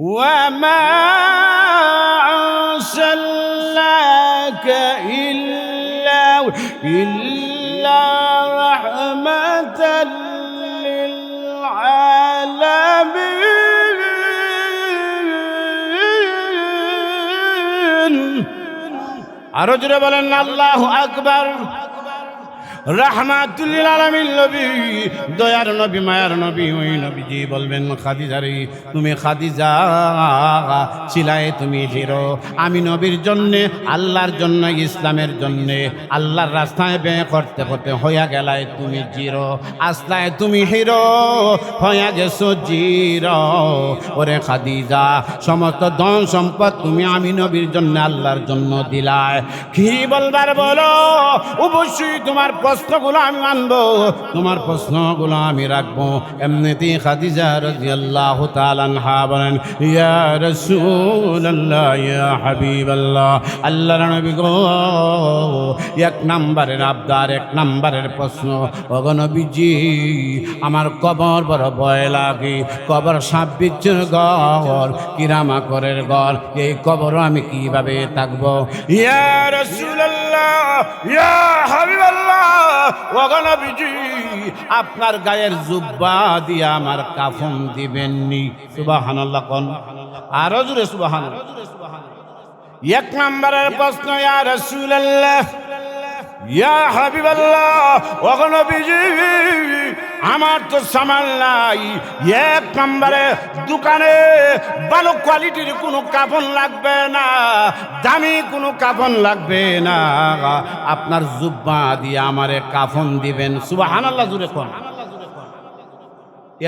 وما أرسلناك إلا رحمة للعالمين আরো জোরে বলেন আল্লাহু আকবার। রাহমাতুল লিল আলামিন নবী, দয়ার নবী, মায়ার নবী, ওই নবীজি বলবেন খাদিজা রে, তুমি খাদিজা ছিলাই তুমি হিরো। আমি নবীর জন্যে, আল্লাহর জন্য, ইসলামের জন্যে, আল্লাহর রাস্তায় ব্যয় করতে করতে হইয়া গেলায় তুমি জিরো, আস্তায় তুমি হিরো হইয়া গেছো জিরো। ওরে খাদিজা, সমস্ত ধন সম্পদ তুমি আমি নবীর জন্য, আল্লাহর জন্য দিলায়, কি বলবার বলো? অবশ্যই তোমার প্রশ্নগুলো আমি মানবো, তোমার প্রশ্নগুলো আমি রাখবো। এমনিতেই খাদিজা রাদিয়াল্লাহু তাআলা আনহা বলেন, ইয়া রাসূলুল্লাহ, ইয়া হাবিবাল্লাহ, আল্লাহর নবী গো, এক নম্বরের আবদার, এক নম্বরের প্রশ্ন, ওগো নবীজি, আমার কবর বড় ভয় লাগে। কবর সাপ বিচ্ছুর ঘর, কিরামাকরের ঘর, এই কবরও আমি কিভাবে থাকবো? ইয়া রাসূলুল্লাহ, ইয়া হাবিবাল্লাহ, ওগো নবীজি, আপনার গায়ের জুব্বা দিয়ে আমার কাফন দিবেননি। সুবহানাল্লাহ কোন, আরো জোরে সুবহানাল্লাহ। এক নম্বরের প্রশ্ন, ইয়া রাসূলুল্লাহ, ইয়া হাবিবাল্লাহ, ওগো নবীজি, আমার তো সামাল নাই। এক নম্বরে দোকানে ভালো কোয়ালিটির কোনো কাফন লাগবে না, দামি কোনো কাফন লাগবে না, আপনার জুব্বা দিয়ে আমারে কাফন দিবেন। সুবহানাল্লাহ জোরে কোন।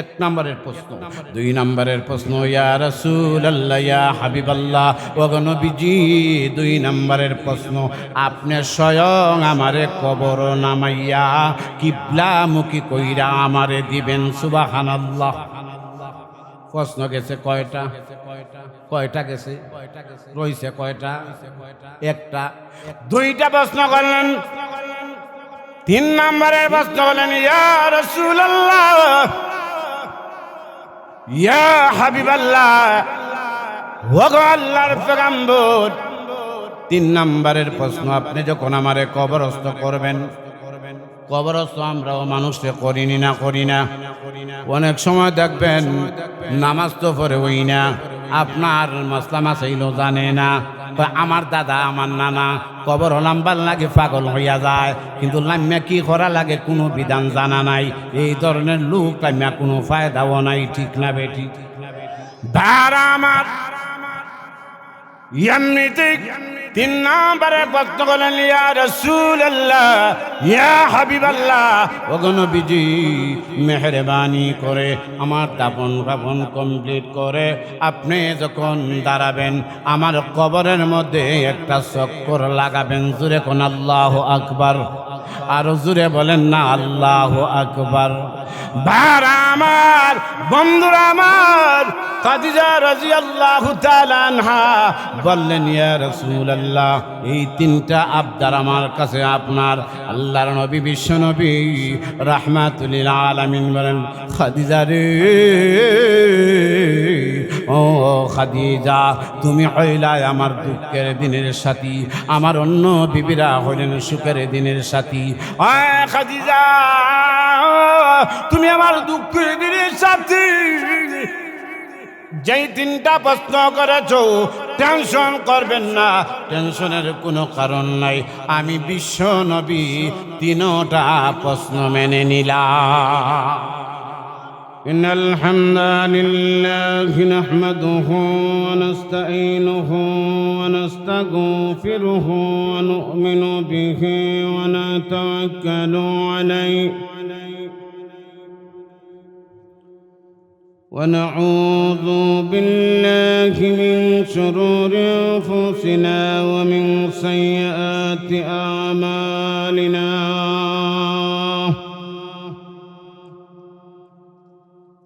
এক নম্বরের প্রশ্ন। দুই নম্বরের প্রশ্ন, ইয়া রাসূলুল্লাহ, ইয়া হাবিবাল্লাহ, ওগো নবীজি, দুই নম্বরের প্রশ্ন, আপনি স্বয়ং আমারে কবর নামাইয়া কিবলামুখী কইরা আমারে দিবেন। সুবহানাল্লাহ। প্রশ্ন গেছে কয়টা? কয়টা গেছে? রইছে কয়টা? একটা। দুইটা প্রশ্ন করলেন। তিন নম্বরের প্রশ্ন বলেন, ইয়া রাসূলুল্লাহ, ইয়া হাবিবাল্লাহ, ওগো আল্লাহর পয়গম্বর, তিন নম্বরের প্রশ্ন, আপনি যখন আমারে কবরস্থ করবেন, কবরস্থ আমরাও মানুষকে করিনি না, করি না। অনেক সময় দেখবেন নামাজ তো পড়ে হই না, আপনার মাসলা মাসাইলও জানে না। আমার দাদা, আমার নানা কবর লাম্বার লাগে পাগল হইয়া যায়, কিন্তু লাম্যা কি করা লাগে কোনো বিধান জানা নাই। এই ধরনের লোক লাম্যা কোনো ফায়দাও নাই। ঠিক না বেটি? দাঁড়া আমার এমনিতে তিন নম্বরে প্রশ্ন করলেন, ইয়া রাসূলুল্লাহ, ইয়া হাবিবাল্লাহ, ওগো নবীজি, মেহেরবানি করে আমার দাফন কাফন কমপ্লিট করে আপনি যখন দাঁড়াবেন, আমার কবরের মধ্যে একটা চক্কর লাগাবেন। জোরে কোন আল্লাহু আকবার। আরো জোরে বলেন না আল্লাহু আকবার। ভাইরা আমার, বন্ধুরা আমার, খাদিজা রাদিয়াল্লাহু তাআলা আনহা বললেন, ইয়া রাসূলুল্লাহ, এই তিনটা আবদার আমার কাছে আপনার। আল্লাহর নবী, বিশ্ব নবী, রাহমাতুল লিল আলামিন বলেন, খাদিজা রে, ও খাদিজা, তুমি হইলাই আমার দুঃখের দিনের সাথী, আমার অন্য বিবিরা হইলেন সুখের দিনের সাথী। খাদিজা, তুমি আমার দুঃখের দিনের সাথী। যেই তিনটা প্রশ্ন করেছো, টেনশন করবেন না, টেনশনের কোনো কারণ নাই। আমি বিশ্ব নবী তিনটা প্রশ্ন মেনে নিলাম। ইন্নাল হামদালিল্লাহি নাহমাদুহু ওয়া নাস্তাঈনুহু ওয়া নাস্তাগফিরুহু ওয়া নু'মিনু বিহি ওয়া নাতাওয়াক্কালু আলাইহি ونعوذ بالله من شرور أنفسنا ومن سيئات أعمالنا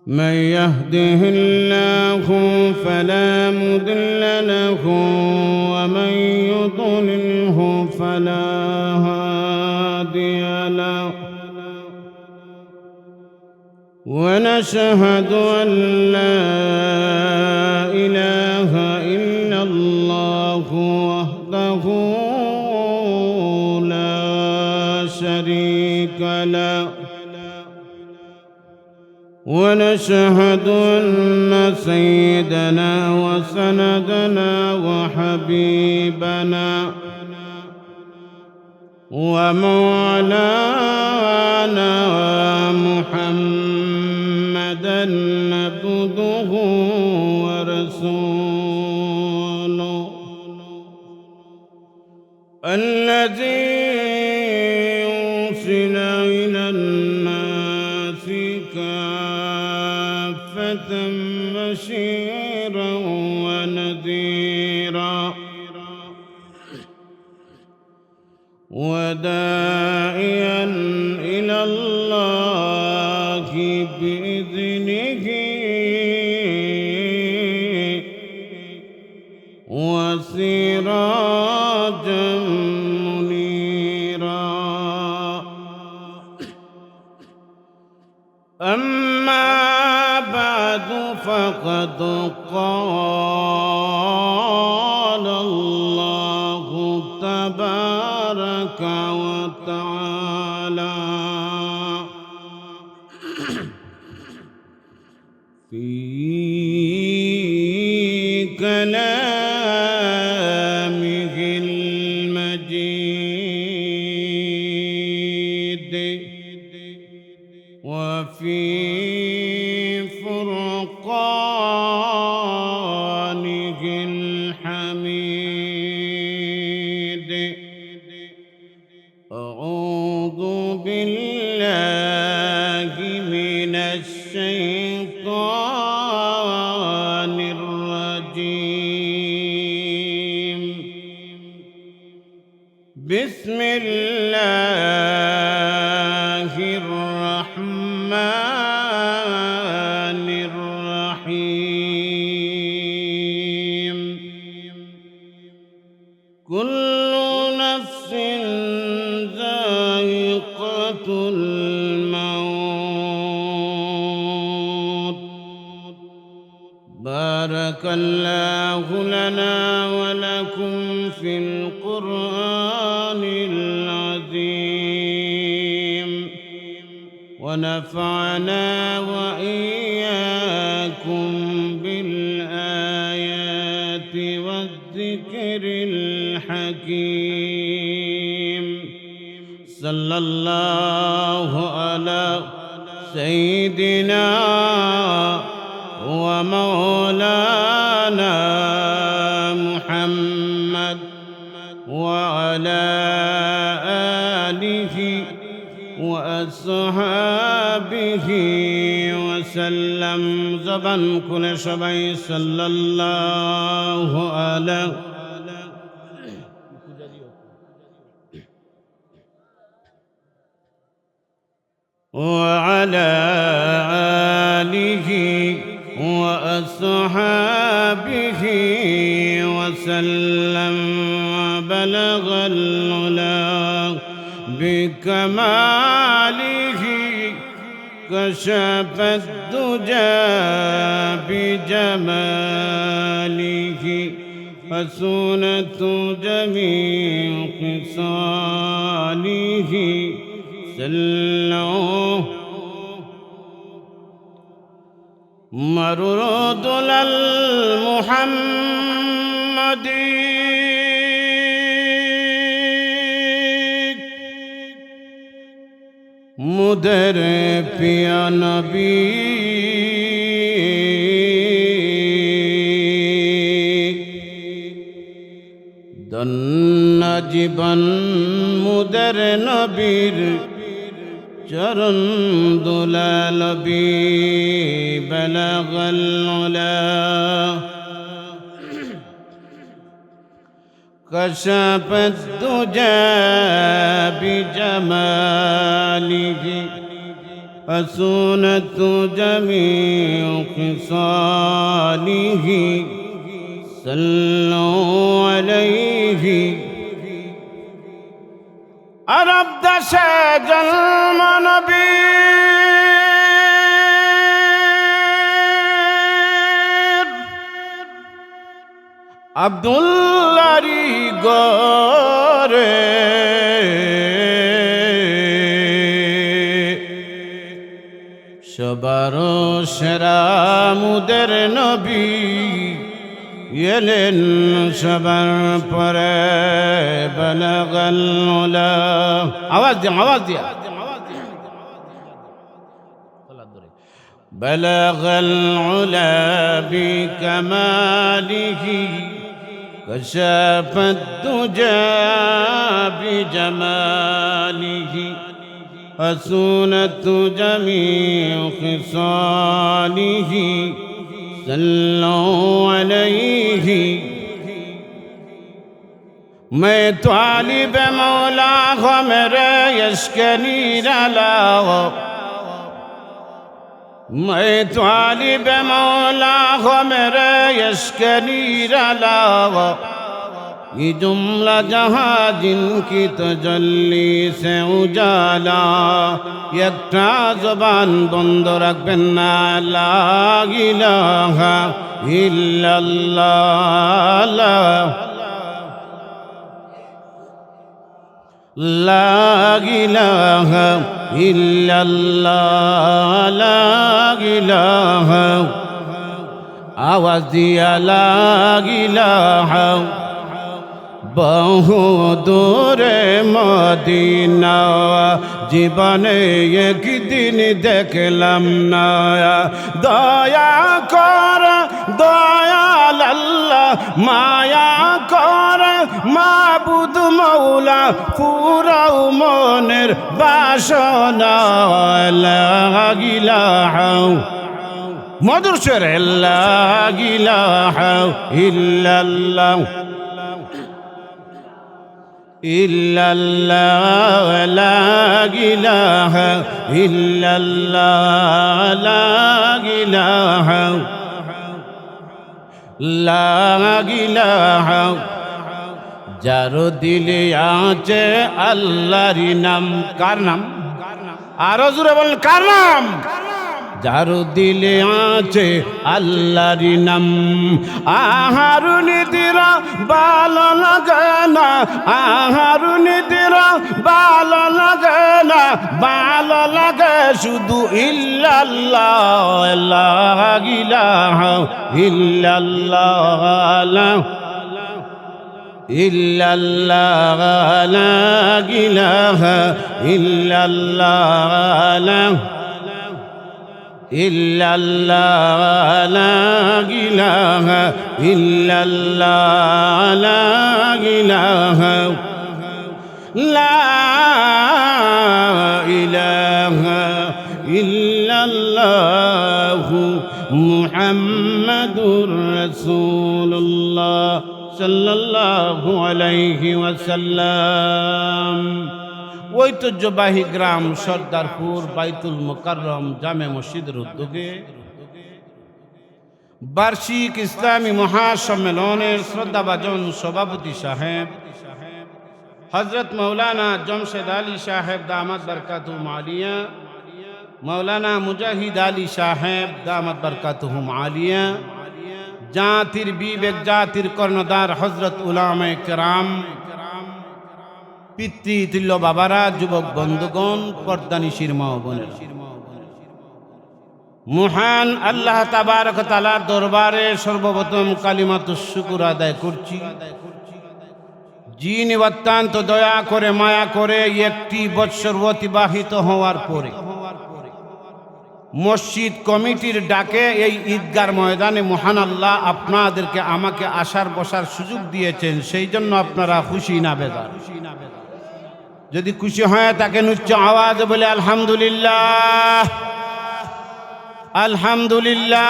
من يهده الله فلا مضل له ومن يضلله فلا هادي له ونشهد أن لا إله ونشهد أن سيدنا وسندنا وحبيبنا ومولانا محمدا عبده ورسوله الذي أرسل إلى الناس كافة بشيرا ونذيرا وداعيا إلى الله بإذنه وسراجا منيرا أما بعد فقد قال الله تبارك وتعالى في كلامه المجيد وفي فرقانه الحميد أعوذ بالله من الشيطان الرجيم بسم الله الرحمن الرحيم كل نفس ذائقة الموت بارك الله لنا ولكم في القرآن العظيم ونفعنا وإياكم بالآيات والذكر الحكيم صلى الله على سيدنا ومولانا محمد وعلى آله وأصحابه وسلم زبان كل شبي صلى الله عليه وعلى آله وأصحابه وسلم بلغ العلا بكماله كشف الدجى بجماله حسنت جميع خصاله سلوه مرود للمحمد مدر پیا نبی دن জীবন মুদের নবীর চরণ দুলালবি বলগল উলা كشف الدجى بجماله حسنت جميع خصاله صلوا عليه عرب دشا جلم نبي আব্দুল্লাহরি গরে সবার সেরা মুদের নবী এলেন সবার পরে বালাগাল উলা আওয়াজ দিয়া বালাগাল উলা বিকামালিহি كشف الدجى بجماله حسنت جميع خصاله صلوا عليه میں طالب مولا میرے یشکنی رلاو میں طالب مولا میرے یشکنی رلاو یہ جملہ جہاں جن کی تجلی سے اجالا یکتا زبان بند رکھبن نا لا الہ الا اللہ لا الہ الا اللہ لا الہ آواز دیا لا الہ বহু দূরে মদিনা জীবনে একদিন দেখলাম না দয়া কর দয়াল আল্লাহ মায়া কর মাবুদ মৌলা পুরাও মনের বাসনা লা ইলাহা মধুর সুরে লা ইলাহা ইল্লাল্লাহ ইল্লাল্লাহ লা ইলাহা ইল্লাল্লাহ লা ইলাহা লা ইলাহা যার দিলে আছে আল্লাহর নাম কার নাম আরো জোরে বলেন কার নাম যার দিলে আছে আল্লাহর নাম আহারুন দিরা ভালো লাগে না আহারুন দিরা ভালো লাগে না ভালো লাগে শুধু ইল্লাল্লাহ লা ইলাহা ইল্লাল্লাহ ইল্লাল্লাহ লা ইলাহা ইল্লাল্লাহ ইল্লাল্লাহ লা ইলাহা ইল্লাল্লাহ লা ইলাহা লা ইলাহা ইল্লাল্লাহ মুহাম্মাদুর রাসূলুল্লাহ সাল্লাল্লাহু আলাইহি ওয়াসাল্লাম ঐতিহ্যবাহী গ্রাম সর্দারপুর বাইতুল মোকাররম জামে মসজিদের উদ্যোগে বার্ষিক ইসলামী মহাসম্মেলনের শ্রদ্ধাভাজন সভাপতি সাহেব হযরত মৌলানা জমশেদ আলী সাহেব দামাত বরকাতুহুম আলিয়া মৌলানা মুজাহিদ আলী সাহেব দামাত বরকাতুহুম আলিয়া জাতির বিবেক জাতির কর্ণধার হযরত উলামায়ে কেরাম পিতৃতুল্য বাবারা যুবক বন্ধুগণ পর্দানিশির মা বোনেরা মহান আল্লাহ তাবারক ওয়া তাআলার দরবারে সর্বপ্রথম কালিমাতুশ শুকর আদায় করছি যিনি অত্যন্ত দয়া করে মায়া করে একটি বৎসর অতিবাহিত হওয়ার পরে মসজিদ কমিটির ডাকে এই ঈদগার ময়দানে মহান আল্লাহ আপনাদেরকে আমাকে আসার বসার সুযোগ দিয়েছেন সেই জন্য আপনারা খুশি না বেজার যদি খুশি হয় তাকে উচ্চ আওয়াজে বলে আলহামদুলিল্লাহ আলহামদুলিল্লাহ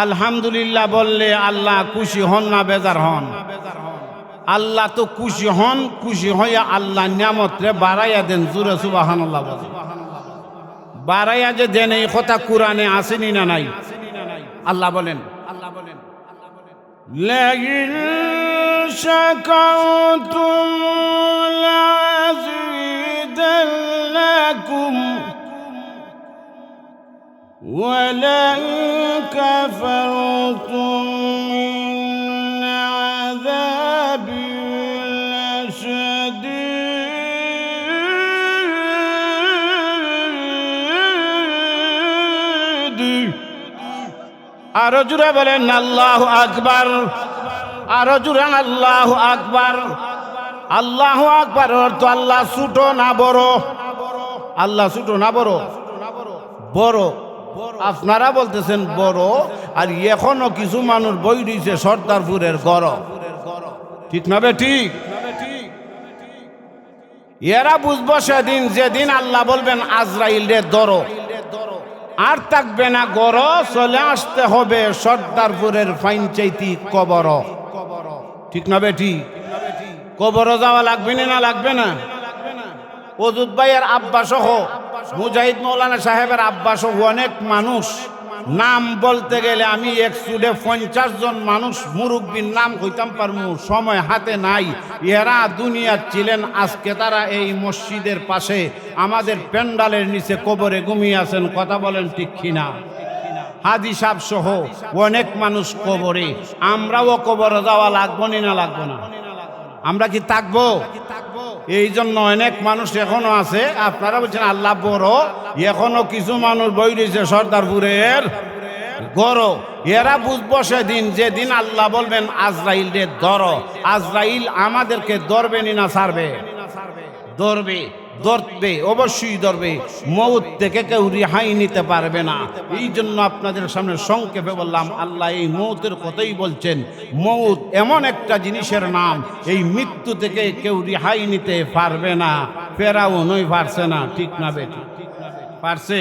আলহামদুলিল্লাহ বললে আল্লাহ খুশি হন না বেজার হন আল্লাহ তো খুশি হন খুশি হইয়া আল্লাহ নিয়ামত রে বাড়াইয়া দেন জোরে সুবহানাল্লাহ বলেন বাড়াইয়া যে দেন এই কথা কোরআনে আসেনি না নাই আল্লাহ বলেন লাইন শাকারতুম লাযিদান্নাকুম ওয়া লাইন কাফারতুম মিন আযাবি লাশাদীদ আরো জুড়ে বলেন আল্লাহু আকবার, আরো জুড়ে আল্লাহু আকবার। আল্লাহু আকবার অর্থ আল্লাহ ছোট না বড়? আল্লাহ ছোট না বড়? বড়। আপনারা বলতেছেন বড়, আর এখনো কিছু মানুষ বই দিয়েছে সর্দারপুরের গড়। ঠিক না বে ঠিক? এরা বুঝবো সেদিন যেদিন আল্লাহ বলবেন আজরাইল রে ধরো, আর থাকবে না গড়, চলে আসতে হবে সর্দারপুরের ফাইনচাইতি কবর। ঠিক না বে ঠিক? কবর যাওয়া লাগবে না লাগবে না? ওজুদ ভাইয়ের আব্বা সহ, মুজাহিদ মৌলানা সাহেবের আব্বা সহ অনেক মানুষ, নাম বলতে গেলে আমি 150 জন মানুষ মুরব্বীর নাম কইতাম পারমু, সময় হাতে নাই। এরা দুনিয়ার ছিলেন, আজকে তারা এই মসজিদের পাশে আমাদের প্যান্ডালের নিচে কবরে ঘুমিয়ে আছেন। কথা বলেন ঠিক কিনা? হাজি সাহেব সহ অনেক মানুষ কবরে। আমরাও কবরে যাওয়া লাগবো না লাগবো না? আমরা কি থাকবো? এই জন্য অনেক মানুষ এখনো আছে। আপনারা বলছেন আল্লাহ বড়, এখনো কিছু মানুষ বই দিয়েছে সর্দারপুরের গড়। এরা বুঝবো সেদিন যেদিন আল্লাহ বলবেন আজরাইল রে ধরো। আজরাইল আমাদেরকে ধরবে না ছাড়বে? ধরবে, ধরবে, অবশ্যই ধরবে। মউত থেকে কেউ রেহাই নিতে পারবে না। এই জন্য আপনাদের সামনে সংক্ষেপে বললাম, আল্লাহ এই মউতের কথাই বলছেন। মউত এমন একটা জিনিসের নাম, এই মৃত্যু থেকে কেউ রেহাই নিতে পারবে না। ফেরাউনই পারছে না। ঠিক না বেটি? পারছে?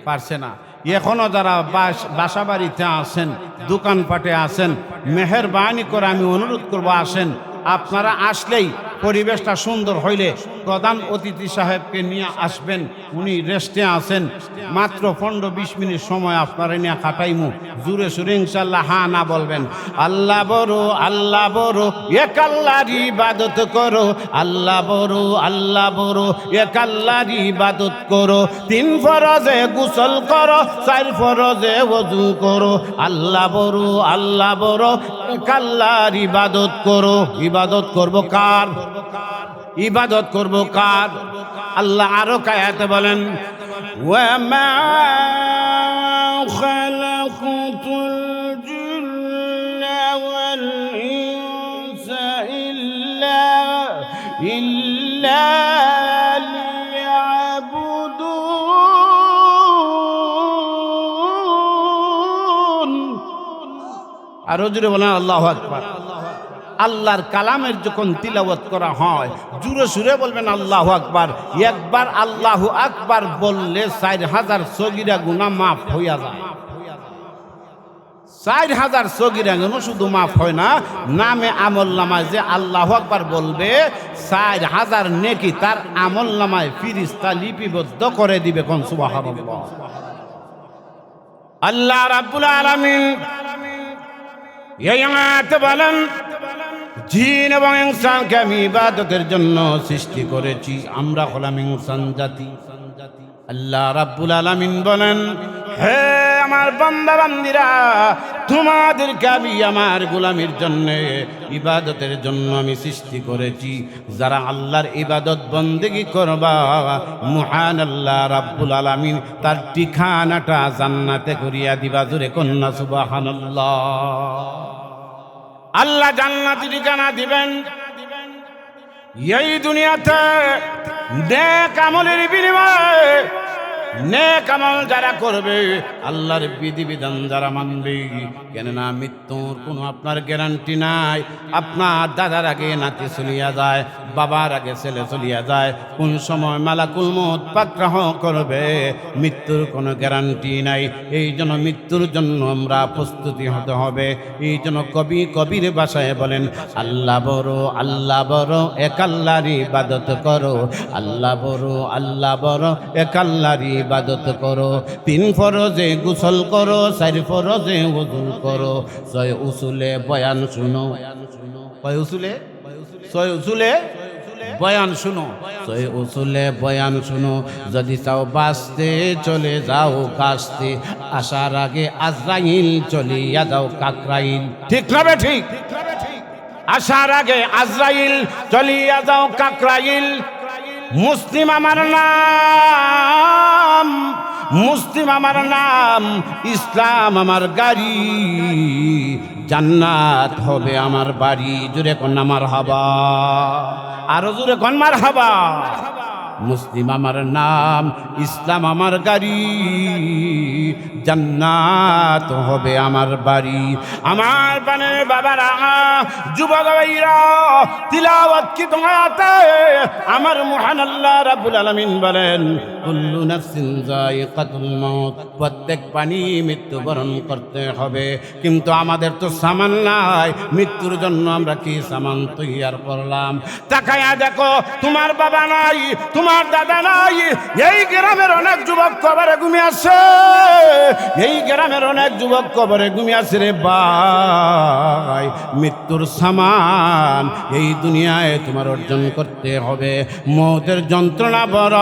পারছে না। এখনো যারা বাসা বাড়িতে আছেন, দোকানপাটে আছেন, মেহেরবানি করে আমি অনুরোধ করব আসেন। আপনারা আসলেই পরিবেশটা সুন্দর হইলে প্রধান অতিথি সাহেবকে নিয়ে আসবেন। উনি রেস্টে আছেন, মাত্র 15-20 মিনিট সময় আপনারা নিয়ে কাটাইমু। জুড়ে সুরে ইনশাল্লাহ হা না বলবেন। আল্লাহ বড়, আল্লাহ বড়, এক আল্লাহর ইবাদত করো। আল্লাহ বড়, আল্লাহ বড়, এক আল্লাহর ইবাদত করো। 3 ফরজে গোসল করো, 4 ফরজে ওযু করো। আল্লাহ বড়, আল্লাহ বড়, এক আল্লাহর ইবাদত করো। ইবাদত করব কার? ইবাদত করব কার? আল্লাহ আরো কায়াতে বলেন, ওয়ামা খালাকুতুল জিন্না ওয়াল ইনসা ইল্লা লিয়াবুদুন। আরো জোরে বলেন আল্লাহু আকবার। আল্লাহর কালামের যখন তিলাওয়াত করা হয়, জুরে সুরে বলবেন আল্লাহু আকবার। একবার আল্লাহু আকবার বললে 4000 সগীরা গুনাহ মাফ হইয়া যায়। 4000 সগীরা গুনাহ শুধু মাফ হয় না, নামে আমলনামায় যে আল্লাহু আকবার বলবে 4000 নেকি তার আমলনামায় ফেরেশতা লিপিবদ্ধ করে দিবে। কোন সুবহানাল্লাহ। আল্লাহ রাব্বুল আলামিন এই আয়াতে বলেন, জিন এবং ইনসানকে আমি ইবাদতের জন্য সৃষ্টি করেছি। আমরা হলাম ইনসান জাতি। আল্লাহ রাব্বুল আলামিন বলেন, হে আমার বান্দা বান্দিরা, তোমাদেরকে আমি আমার গোলামির জন্য, ইবাদতের জন্য আমি সৃষ্টি করেছি। যারা আল্লাহর ইবাদত বন্দেগী করবা, মহান আল্লাহ রাব্বুল আলামিন তার ঠিকানাটা জান্নাতে করিয়া দিবা। জোরে কন্যা সুবহানাল্লাহ। আল্লাহ জান্নাতি ঠিকানা দিবেন। এই দুনিয়াতে নেক আমলের বিনিময়ে, নেক আমল যারা করবে, আল্লাহর বিধিবিধান যারা মানবে, কেননা মৃত্যুর কোনো আপনার গ্যারান্টি নাই। আপনার দাদার আগে নাতি চলিয়া যায়, বাবার আগে ছেলে চলিয়া যায়, কোন সময় মালাকুল মউত পাকড়াহ করবে, মৃত্যুর কোনো গ্যারান্টি নাই। এই জন্য মৃত্যুর জন্য আমরা প্রস্তুতি হতে হবে। এই জন্য কবির ভাষায় বলেন, আল্লাহ বড়, আল্লাহ বড়, এক আল্লাহর ইবাদত করো। আল্লাহ বড়, আল্লাহ বড়, এক আল্লাহর ইবাদত করো। 3 ফরজে গোসল করো, 4 ফরজে ওযু করো। 6 উসুলে বয়ান শুনো। কয় উসুলে? 6 উসুলে বয়ান শুনো। 6 উসুলে বয়ান শুনো। যদি চাও বাঁচতে চলে যাও কাস্তে, আসার আগে আজরাইল চলিয়া যাও কাকরাইল। ঠিক না বে ঠিক? আসার আগে আজরাইল চলিয়া যাও কাকরাইল। মুসলিম আমার নাম, মুসলিম আমার নাম, ইসলাম আমার গাড়ি, জান্নাত হবে আমার বাড়ি। জোরে কোন আমার হাবা, আরো জোরে কোন মার হাবা। মুসলিম আমার নাম, ইসলাম আমার গাড়ি, জান্নাত হবে আমার বাড়ি। আমার বানের বাবারা, যুবক ভাইরা, তিলাওয়াত কি তোমাতে আমার মহান আল্লাহ রাব্বুল আলামিন বলেন, কুল্লু নাফসিন যায়িকাতুল মাউত, প্রত্যেক প্রাণী মৃত্যুবরণ করতে হবে। কিন্তু আমাদের তো সামান নাই, মৃত্যুর জন্য আমরা কি সামান তৈয়ার করলাম? তাকায়া দেখো, তোমার বাবা নাই, তোমার দাদা নাই, এই গ্রামের অনেক যুবক কবরে ঘুমিয়ে আছে, এই গ্রামের অনেক যুবক কবরে ঘুমিয়ে আছে রে ভাই। মৃত্যুর সামান এই দুনিয়ায় তোমার অর্জন করতে হবে। মৌতের যন্ত্রণা বড়,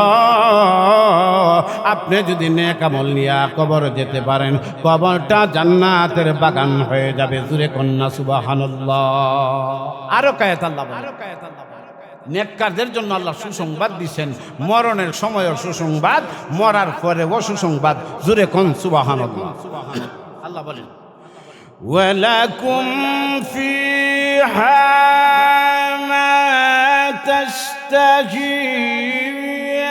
আপনি যদি নেক আমল নিয়া কবর যেতে পারেন, কবরটা জান্নাতের বাগান হয়ে যাবে। জুরে কন্যা সুবহানাল্লাহ। আরো কায়াত আল্লাহ, আরো কায়াত আল্লাহ। নেককারদের জন্য আল্লাহ সুসংবাদ দিচ্ছেন, মরণের সময়ের সুসংবাদ, মরার পরেও সুসংবাদ। জুরে কোন সুবহানাল্লাহ। আল্লাহ বলেন, ওয়ালাকুম ফিহা মা তাশতাহি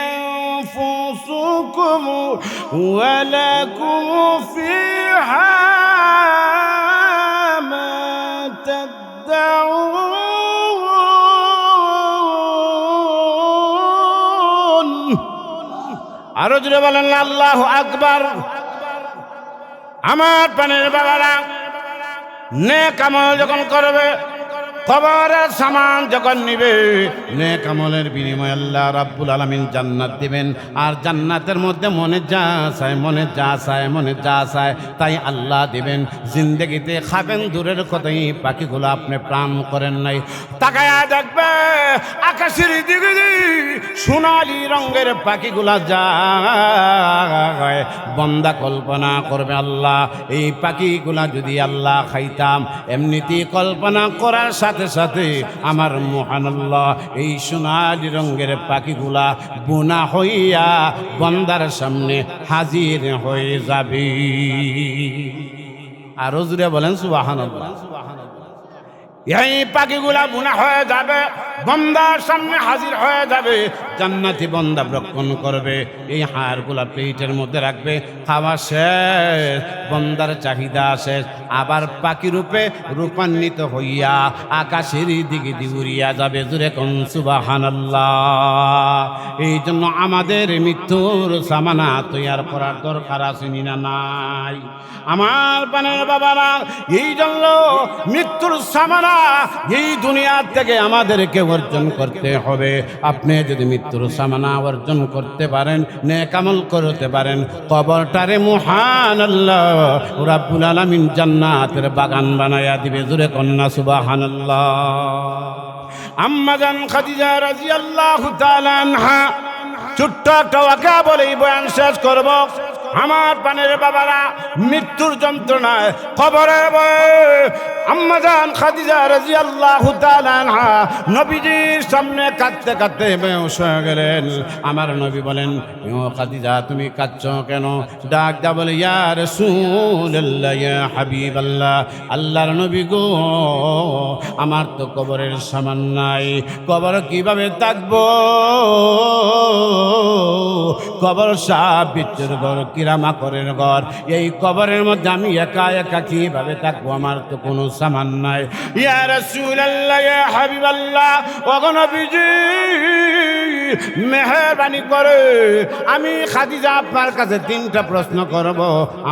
আনফুসুকুম ওয়ালাকুম ফিহা মা তাদউন। আরো জোরে বলেন আল্লাহু আকবার। আমার প্রাণের বাবারা, নেক আমল যখন করবে, কবরের সামান যখন নিবে, নেক আমলের বিনিময়ে আল্লাহ রাব্বুল আলামিন জান্নাত দিবেন। আর জান্নাতের মধ্যে মনে যা চায়, মনে যা চায়, মনে যা চায় তাই আল্লাহ দিবেন। জিন্দেগিতে খাবেন দূরের কথাই, পাখিগুলো আপনি প্রাণ করেন নাই। তাকায়া দেখবে আকাশের দিকে সোনালি রঙের পাখিগুলা যায়, বন্দা কল্পনা করবে, আল্লাহ এই পাখিগুলা যদি আল্লাহ খাইতাম। এমনিতেই কল্পনা করার সাথে সাথে আমার মহান আল্লাহ এই সোনালি রঙের পাখিগুলা বোনা হইয়া বন্দার সামনে হাজির হয়ে যাবে। আর জুড়ে বলেন সুবহানাল্লাহ। এই পাখিগুলা বুনা হয়ে যাবে, বন্দার সামনে হাজির হয়ে যাবে। জান্নাতি বন্দা ভক্ষণ করবে, এই হাড়গুলা পেটের মধ্যে রাখবে। খাওয়া শেষ, বন্দার চাহিদা শেষ, আবার পাখি রূপে রূপান্বিত হইয়া আকাশের দিকে উড়িয়া যাবে। জুরে কোন সুবহানাল্লাহ। এই জন্য আমাদের মৃত্যুর সামানা তৈয়ার করার দরকার আছে না নাই? আমার পানের বাবারা, এই জন্য মৃত্যুর সামানা এই দুনিয়ার থেকে আমাদেরকে অর্জন করতে হবে। আপনি যদি মৃত্যুর সামানা অর্জন করতে পারেন, নেক আমল করতে পারেন, কবরটারে মহান আল্লাহ রাব্বুল আলামিন জান্নাতের বাগান বানায়া দিবে। জোরে কন্যা সুবহানাল্লাহ। আম্মা জান খাদিজা রাদিয়াল্লাহু তাআলা আনহা, ছোট্ট একটা ওয়াকা বলেই বয়ান শেষ করব। আমার পানের বাবারা, মৃত্যুর যন্ত্রণায় কবরের ভয়ে আম্মা জান খাদিজা রাদিয়াল্লাহু তাআলা আনহা নবীজির সামনে কাঁদতে কাঁদতে বেহুশ হয়ে গেলেন। আমার নবী বলেন, ও খাদিজা তুমি কাঁদছো কেন? ডাক দা বলে, ইয়া রাসূলুল্লাহ, ইয়া হাবিবাল্লাহ, আল্লাহর নবী গো, আমার তো কবরের সামান নাই, কবর কিভাবে থাকবো? কবর সাপ বিচ্ছুর ঘর, কিরামাকরের ঘর, এই কবরের মধ্যে আমি একা একা কিভাবে থাকবো? আমার তো কোনো সামান নাই। ইয়া রাসূলুল্লাহ, ইয়া হাবিবাল্লাহ, ওগো নবীজি, মেহেরবানি করে আমি খাদিজা আপনার কাছে 3টা প্রশ্ন করব।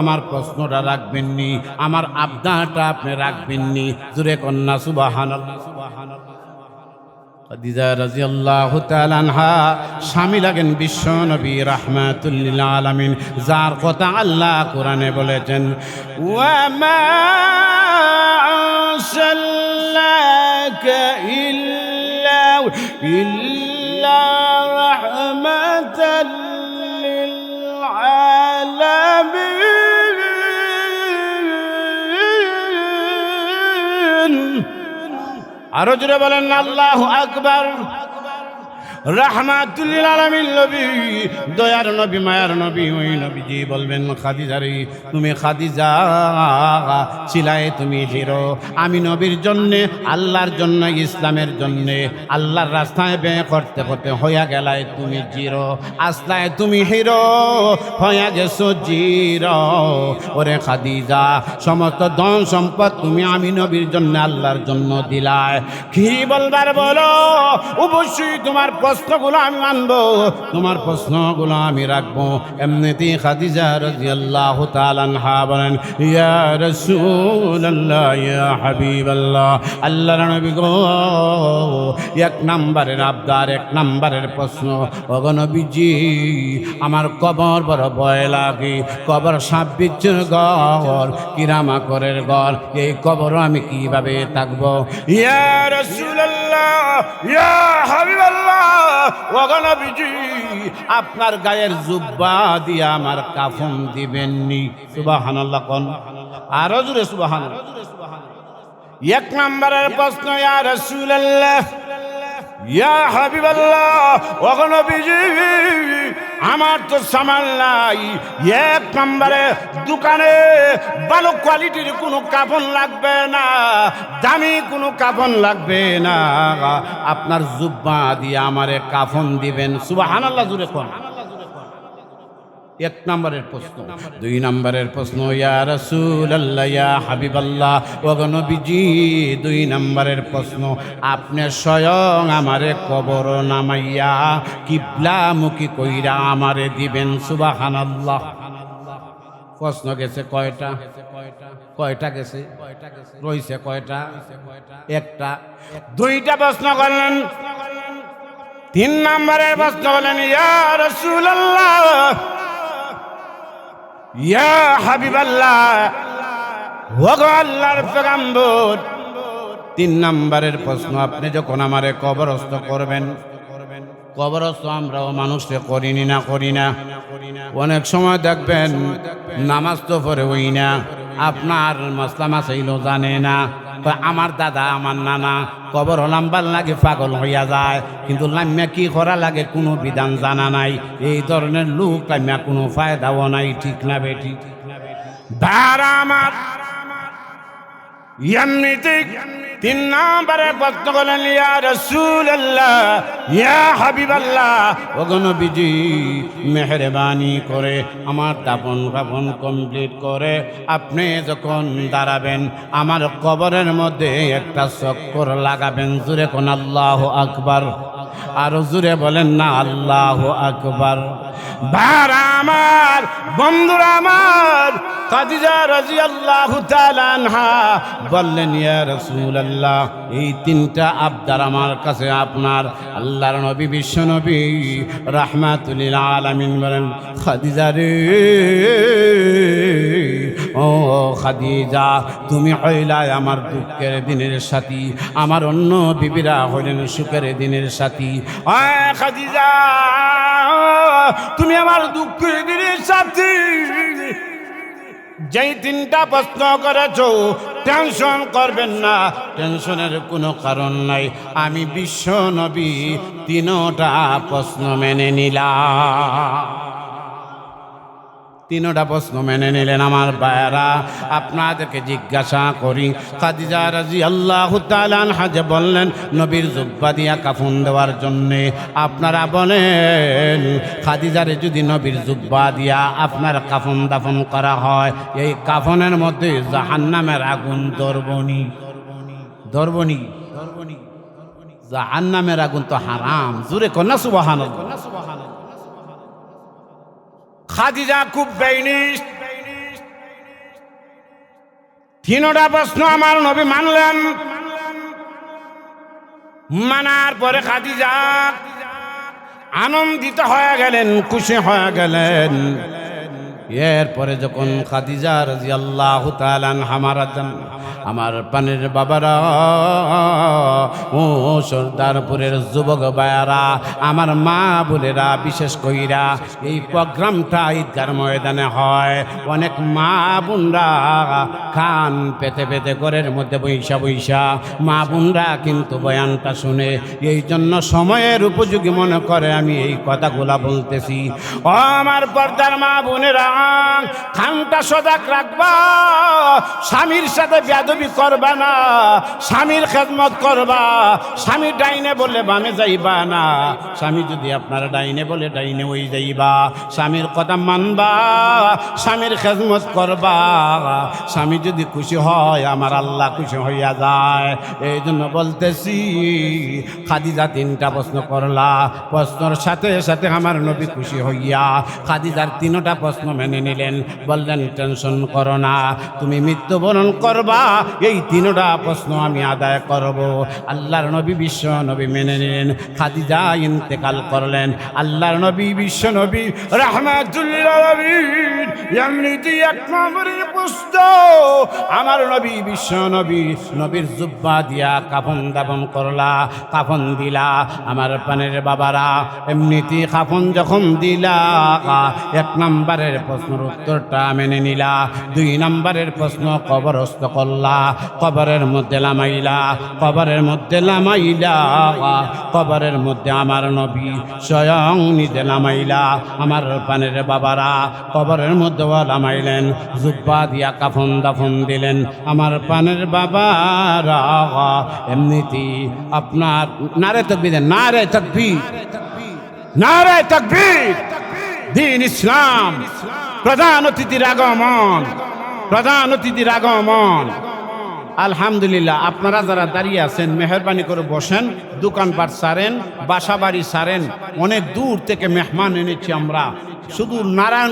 আমার প্রশ্নটা রাখবেন নি, আমার আবদারটা আপনি রাখবেন নি। জোরে কন্যা সুবহানাল্লাহ। খাদিজা রাদিয়াল্লাহু তাআলা আনহা স্বামী লাগেন বিশ্ব নবী রাহমাতুল লিল আলামিন, যার কথা আল্লাহ কোরআনে বলেছেন, ওয়া মা আরসালনাকা ইল্লা রাহমাতাল লিল আলামিন। আরো জোরে বলেন আল্লাহু আকবার। রাহমাতুল লিল আলামিন নবী, দয়ার নবী, মায়ার নবী, ওই নবীজি বলবেন খাদিজা রে, তুমি খাদিজা ছিলায় তুমি হিরো। আমি নবীর জন্যে, আল্লাহর জন্য, ইসলামের জন্যে, আল্লাহর রাস্তায় ব্যয় করতে করতে হইয়া গেলায় তুমি জিরো। আসলায় তুমি হিরো, হইয়া গেছো জিরো। ওরে খাদিজা, সমস্ত ধন সম্পদ তুমি আমি নবীর জন্য, আল্লাহর জন্য দিলায়। কি বলবার বলো? অবশ্যই তোমার প্রশ্নগুলো আমি মানবো, তোমার প্রশ্নগুলো আমি রাখবো। এমনিতেই খাদিজা রাদিয়াল্লাহু তাআলা আনহা বলেন, ইয়া রাসূলুল্লাহ, ইয়া হাবিবাল্লাহ, আল্লাহর নবী গো, এক নাম্বারের আবদার, এক নাম্বারের প্রশ্ন, ওগো নবীজি, আমার কবর বড় ভয় লাগে। কবর সাপ বিচ্ছুর ঘর, কিরামাকরের ঘর, এই কবরও আমি কিভাবে থাকবো? ইয়া রাসূলুল্লাহ, ইয়া হাবিবাল্লাহ, ওগো নবীজি, আপনার গায়ের জুব্বা দিয়ে আমার কাফন দিবেননি। সুবহানাল্লাহ কোন, আরো জোরে সুবহানাল্লাহ। এক নম্বরের প্রশ্ন, ইয়া রাসূলুল্লাহ, ইয়া হাবিবাল্লাহ, ওগো নবীজি, আমার তো সামান নাই। এক নম্বরে দোকানে ভালো কোয়ালিটির কোনো কাফন লাগবে না, দামি কোনো কাফন লাগবে না, আপনার জুব্বা দিয়ে আমারে কাফন দিবেন। সুবহানাল্লাহ জোরে কোন। এক নম্বরের প্রশ্ন। দুই নম্বরের প্রশ্ন, ইয়া রাসূলুল্লাহ, ইয়া হাবিবাল্লাহ, ওগো নবীজি, দুই নম্বরের প্রশ্ন, আপনি স্বয়ং আমারে কবর নামাইয়া কিবলামুখী কইরা আমারে দিবেন। সুবহানাল্লাহ। প্রশ্ন গেছে কয়টা? কয়টা গেছে? রইছে কয়টা? একটা। দুইটা প্রশ্ন করলেন। তিন নম্বরের প্রশ্ন বলেন, ইয়া রাসূলুল্লাহ, ইয়া হাবিবাল্লাহ, ওগো আল্লাহর পয়গম্বর, তিন নম্বরের প্রশ্ন, আপনি যখন আমারে কবরস্থ করবেন, কবরস্থ আমরাও মানুষকে করিনি না, করি না। অনেক সময় দেখবেন নামাজ তো পড়ে হই না, আপনার মাসলা মাসাইল জানে না। আমার দাদা, আমার নানা কবর লাম্বার লাগে পাগল হইয়া যায়, কিন্তু লাম্যা কি করা লাগে কোনো বিধান জানা নাই। এই ধরনের লোক লাম্যা কোনো ফায়দাও নাই। ঠিক না বেটি? দাঁড়া আমার এমনিতে তিন নম্বরে প্রশ্ন করলেন, ইয়া রাসূলুল্লাহ, ইয়া হাবিবাল্লাহ, ওগো নবীজি, মেহেরবানি করে আমার দাফন কাফন কমপ্লিট করে আপনি যখন দাঁড়াবেন, আমার কবরের মধ্যে একটা চক্কর লাগাবেন। জোরে কোন আল্লাহু আকবার। আরো জোরে বলেন না আল্লাহু আকবার। ভাইরা আমার, বন্ধুরা আমার, খাদিজা রাদিয়াল্লাহু তাআলা আনহা বললেন, ইয়া রাসূলুল্লাহ, এই তিনটা আবদার আমার কাছে আপনার। আল্লাহর নবী, বিশ্ব নবী, রাহমাতুল লিল আলামিন বলেন, খাদিজা রে, ও খাদিজা, তুমি হইলাই আমার দুঃখের দিনের সাথী, আমার অন্য বিবিরা হইলেন সুখের দিনের সাথী। ও খাদিজা, তুমি আমার দুঃখের দিনের সাথী। যেই তিনটা প্রশ্ন করেছ, টেনশন করবেন না, টেনশনের কোনো কারণ নাই। আমি বিশ্ব নবী তিনোটা প্রশ্ন মেনে নিলাম। তিনোটা প্রশ্ন মেনে নিলেন। আমার ভাইয়েরা, আপনাদেরকে জিজ্ঞাসা করি, খাদিজা রাদিয়াল্লাহু তাআলা আনহা যে বললেন নবীর জুব্বা দিয়া কাফন দেওয়ার জন্যে, আপনারা বলেন খাদিজারে যদি নবীর জুব্বা দিয়া আপনার কাফন দাফন করা হয়, এই কাফনের মধ্যে জাহান্নামের আগুন ধরবনি? ধরবনি? জাহান্নামের আগুন তো হারাম। জোরে কন্যা সুবহানাল্লাহ। খাদিজা খুব বেইনিস। তিনটা প্রশ্ন আমার নবী মানলেন। মানার পরে খাদিজা আনন্দিত হয়ে গেলেন, খুশি হয়ে গেলেন। এরপরে যখন খাদিজা রাদিয়াল্লাহু তাআলা আনহা মারা যান, আমার পানের বাবারা, ও সর্দারপুরের যুবক ভাইয়ারা, আমার মা বোনেরা, বিশেষ কইরা এই প্রোগ্রামটা ঈদগার ময়দানে হয়। অনেক মা বোনরা কান পেতে পেতে ঘরের মধ্যে বৈশা বৈশা মা বোনরা কিন্তু বয়ানটা শুনে, এই জন্য সময়ের উপযোগী মনে করে আমি এই কথাগুলা বলতেছি। ও আমার পর্দার মা বোনেরা, কানটা সজাগ রাখবা, স্বামীর সাথে বেয়াদবি করবা না, স্বামীর খেদমত করবা। স্বামী ডাইনে বলে বামে যাইবা না, স্বামী যদি আপনার ডাইনে বলে ডাইনে ওই যাইবা। স্বামীর কথা মানবা, স্বামীর খেদমত করবা। স্বামী যদি খুশি হয়, আমার আল্লাহ খুশি হইয়া যায়। এই জন্য বলতেছি, খাদিজা 3টা প্রশ্ন করলা, প্রশ্নর সাথে সাথে আমার নবী খুশি হইয়া খাদিজার 3টা প্রশ্ন মেনে নিলেন। বললেন, টেনশন করো না, তুমি মৃত্যুবরণ করবা, এই 3টা প্রশ্ন আমি আদায় করব। আল্লাহর নবী বিশ্ব নবী মেনে নিলেন। খাদিজা ইন্তেকাল করলেন। আল্লাহর নবী বিশ্ব নবী রাহমাতুল্লিল আলামিন এমনিতে 1 নম্বরের প্রশ্ন, আমার নবী বিশ্ব নবী নবীর জুব্বা দিয়া কাফন দাফন করলা, কাফন দিলা। আমার পানের বাবারা, এমনিতে কাফন যখন দিলা, 1 নম্বরের প্রশ্নের উত্তরটা মেনে নিলা। 2 নম্বরের প্রশ্ন কবরস্থ করলা, কবরের মধ্যে লামাইলা, কবরের মধ্যে লামাইলা, কবরের মধ্যে আমার নবী স্বয়ং নিজে লামাইলা। আমার পানের বাবারা, কবরের মধ্যে লামাইলেন, জুব্বা দিয়া কাফন দাফন দিলেন। আমার পানের বাবারা, এমনিতেই আপনার নারে তাকবীর, নারে তাকবীর, নারে তাকবীর। দ্বীন ইসলাম, প্রধান অতিথির আগমন, প্রধান অতিথির আগমন। আলহামদুলিল্লাহ, আপনারা যারা দাঁড়িয়ে আছেন মেহরবানি করে বসেন, দোকানপাট সারেন, বাসা বাড়ি সারেন। অনেক দূর থেকে মেহমান এনেছি আমরা, শুধু নারায়ণ